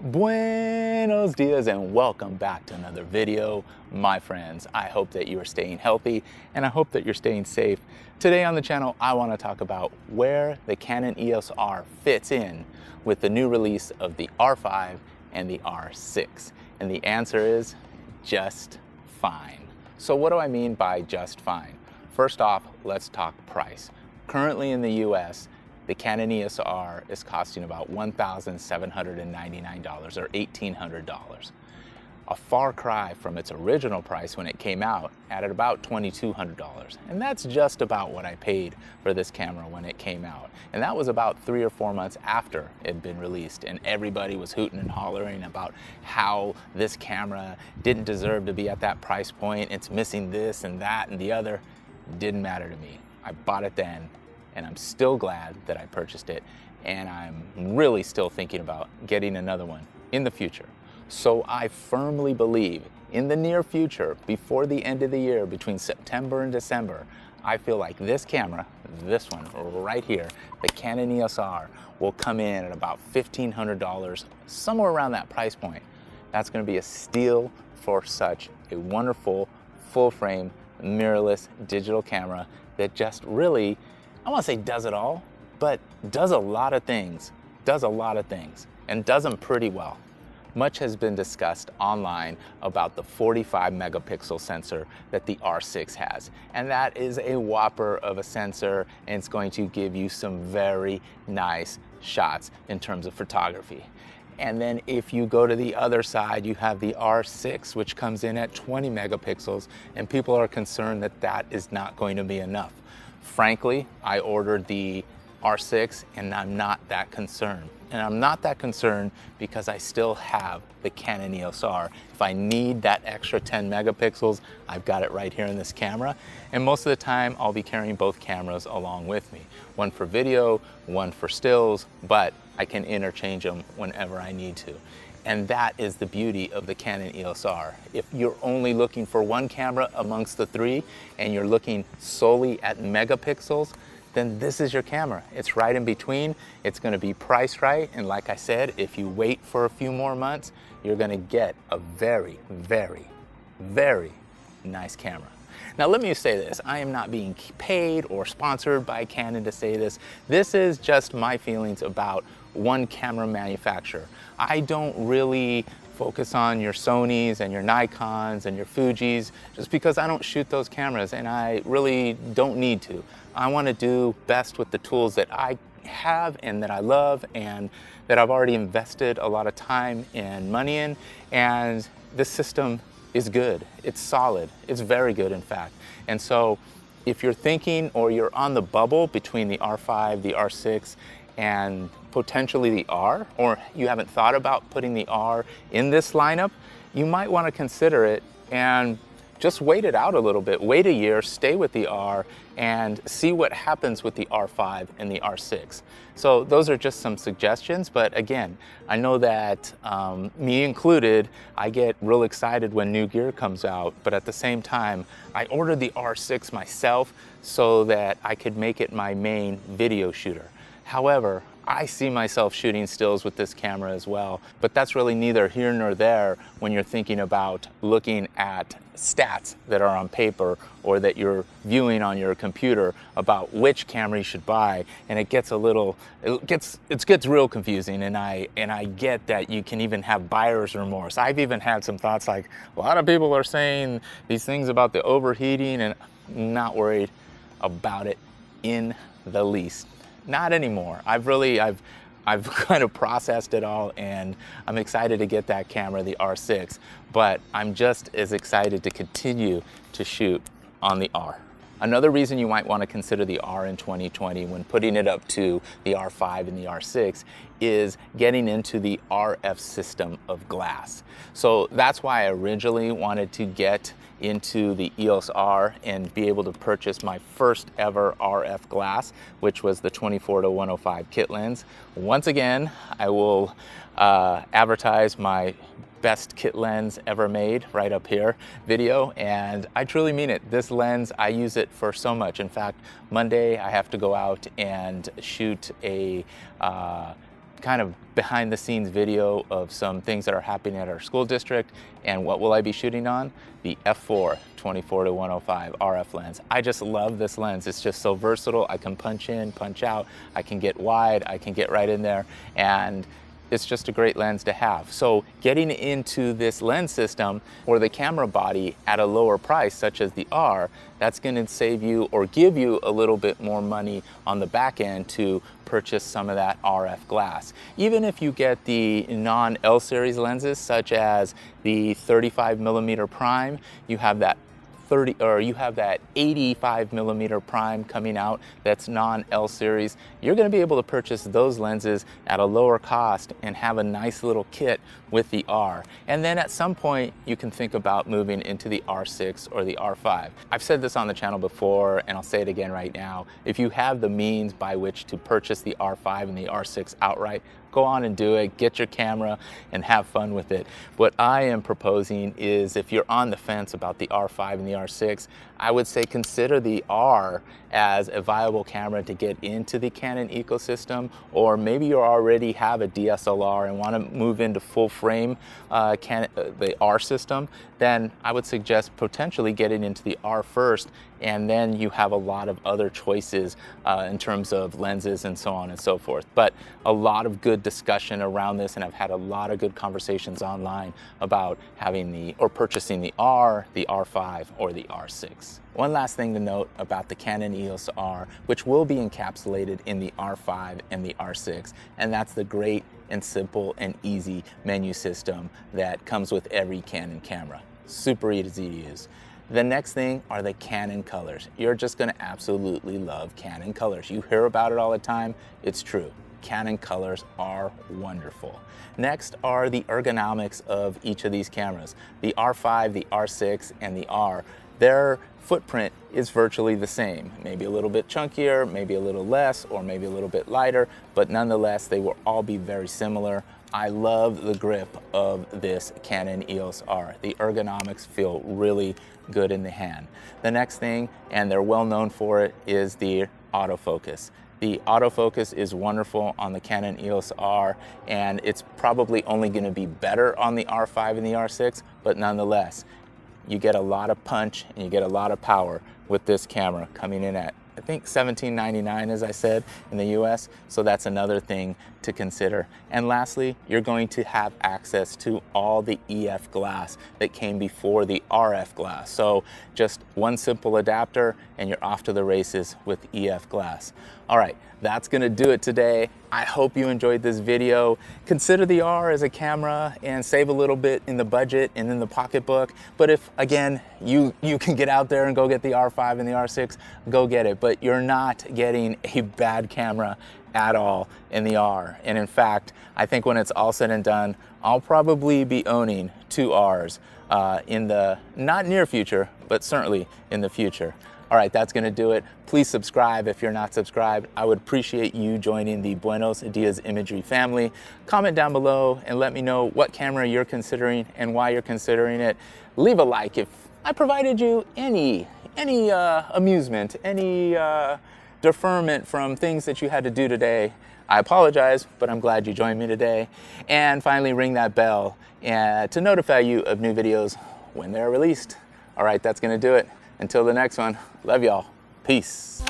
Buenos dias and welcome back to another video, my friends. I hope that you are staying healthy and I hope that you're staying safe. Today on the channel, I want to talk about where the Canon EOS R fits in with the new release of the R5 and the R6. And the answer is just fine. So what do I mean by just fine? First off, let's talk price. Currently in the US, the Canon EOS R is costing about $1,799 or $1,800. A far cry from its original price when it came out at about $2,200. And that's just about what I paid for this camera when it came out. And that was about 3 or 4 months after it had been released. And everybody was hooting and hollering about how this camera didn't deserve to be at that price point. It's missing this and that and the other. Didn't matter to me. I bought it then. And I'm still glad that I purchased it, and I'm really still thinking about getting another one in the future. So I firmly believe in the near future, before the end of the year, between September and December, I feel like this camera, this one right here, the Canon EOS R, will come in at about $1,500, somewhere around that price point. That's going to be a steal for such a wonderful, full-frame, mirrorless digital camera that just really, I want to say does it all, but does a lot of things, and does them pretty well. Much has been discussed online about the 45 megapixel sensor that the R6 has. And that is a whopper of a sensor, and it's going to give you some very nice shots in terms of photography. And then if you go to the other side, you have the R6, which comes in at 20 megapixels, and people are concerned that that is not going to be enough. Frankly, I ordered the R6 and I'm not that concerned. And I'm not that concerned because I still have the Canon EOS R. If I need that extra 10 megapixels, I've got it right here in this camera. And most of the time, I'll be carrying both cameras along with me. One for video, one for stills, but I can interchange them whenever I need to. And that is the beauty of the Canon EOS R. If you're only looking for one camera amongst the three and you're looking solely at megapixels, then this is your camera. It's right in between. It's gonna be priced right. And like I said, if you wait for a few more months, you're gonna get a very, very, very nice camera. Now let me say this, I am not being paid or sponsored by Canon to say this. This is just my feelings about one camera manufacturer. I don't really focus on your Sonys and your Nikons and your Fujis just because I don't shoot those cameras and I really don't need to. I want to do best with the tools that I have and that I love and that I've already invested a lot of time and money in, and this system is good. It's solid. It's very good, in fact. And so if you're thinking or you're on the bubble between the R5, the R6, and potentially the R, or you haven't thought about putting the R in this lineup, you might want to consider it and just wait it out a little bit. Wait a year, stay with the R, and see what happens with the R5 and the R6. So those are just some suggestions, but again, I know that me included, I get real excited when new gear comes out, but at the same time, I ordered the R6 myself so that I could make it my main video shooter. However, I see myself shooting stills with this camera as well, but that's really neither here nor there when you're thinking about looking at stats that are on paper or that you're viewing on your computer about which camera you should buy. And it gets a little, it gets real confusing, and I get that you can even have buyer's remorse. I've even had some thoughts like, a lot of people are saying these things about the overheating, and I'm not worried about it in the least. Not anymore. I've kind of processed it all, and I'm excited to get that camera, the R6, but I'm just as excited to continue to shoot on the R. Another reason you might want to consider the R in 2020 when putting it up to the R5 and the R6 is getting into the RF system of glass. So that's why I originally wanted to get into the EOS R and be able to purchase my first ever RF glass, which was the 24-105 kit lens. Once again, I will advertise my best kit lens ever made right up here video, and I truly mean it. This lens, I use it for so much. In fact, Monday I have to go out and shoot a kind of behind the scenes video of some things that are happening at our school district. And what will I be shooting on? The f4 24-105 RF lens. I just love this lens. It's just so versatile. I can punch in, punch out, I can get wide, I can get right in there, and it's just a great lens to have. So getting into this lens system or the camera body at a lower price, such as the R, that's going to save you or give you a little bit more money on the back end to purchase some of that RF glass. Even if you get the non-L series lenses, such as the 35mm prime, you have that 85mm prime coming out that's non-L series. You're going to be able to purchase those lenses at a lower cost and have a nice little kit with the R. And then at some point you can think about moving into the R6 or the R5. I've said this on the channel before and I'll say it again right now. If you have the means by which to purchase the R5 and the R6 outright, go on and do it, get your camera and have fun with it. What I am proposing is, if you're on the fence about the R5 and the R6, I would say consider the R as a viable camera to get into the Canon ecosystem, or maybe you already have a DSLR and want to move into full frame the R system, then I would suggest potentially getting into the R first, and then you have a lot of other choices in terms of lenses and so on and so forth. But a lot of good discussion around this, and I've had a lot of good conversations online about having purchasing the R, the R5, or the R6. One last thing to note about the Canon EOS R, which will be encapsulated in the R5 and the R6, and that's the great and simple and easy menu system that comes with every Canon camera. Super easy to use. The next thing are the Canon colors. You're just going to absolutely love Canon colors. You hear about it all the time. It's true. Canon colors are wonderful. Next are the ergonomics of each of these cameras. The R5, the R6, and the R, their footprint is virtually the same. Maybe a little bit chunkier, maybe a little less, or maybe a little bit lighter, but nonetheless, they will all be very similar. I love the grip of this Canon EOS R. The ergonomics feel really good in the hand. The next thing, and they're well known for it, is the autofocus. The autofocus is wonderful on the Canon EOS R, and it's probably only going to be better on the R5 and the R6, but nonetheless, you get a lot of punch and you get a lot of power with this camera, coming in at, I think, $17.99, as I said, in the US. So that's another thing to consider. And lastly, you're going to have access to all the EF glass that came before the RF glass. So just one simple adapter and you're off to the races with EF glass. All right, that's gonna do it today. I hope you enjoyed this video. Consider the R as a camera and save a little bit in the budget and in the pocketbook. But if, again, you can get out there and go get the R5 and the R6, go get it. But you're not getting a bad camera at all in the R. And in fact, I think when it's all said and done, I'll probably be owning two Rs in the not near future, but certainly in the future. All right, that's gonna do it. Please subscribe if you're not subscribed. I would appreciate you joining the Buenos Dias Imagery family. Comment down below and let me know what camera you're considering and why you're considering it. Leave a like if I provided you any amusement, any deferment from things that you had to do today. I apologize, but I'm glad you joined me today. And finally, ring that bell to notify you of new videos when they're released. All right, that's gonna do it. Until the next one, love y'all. Peace.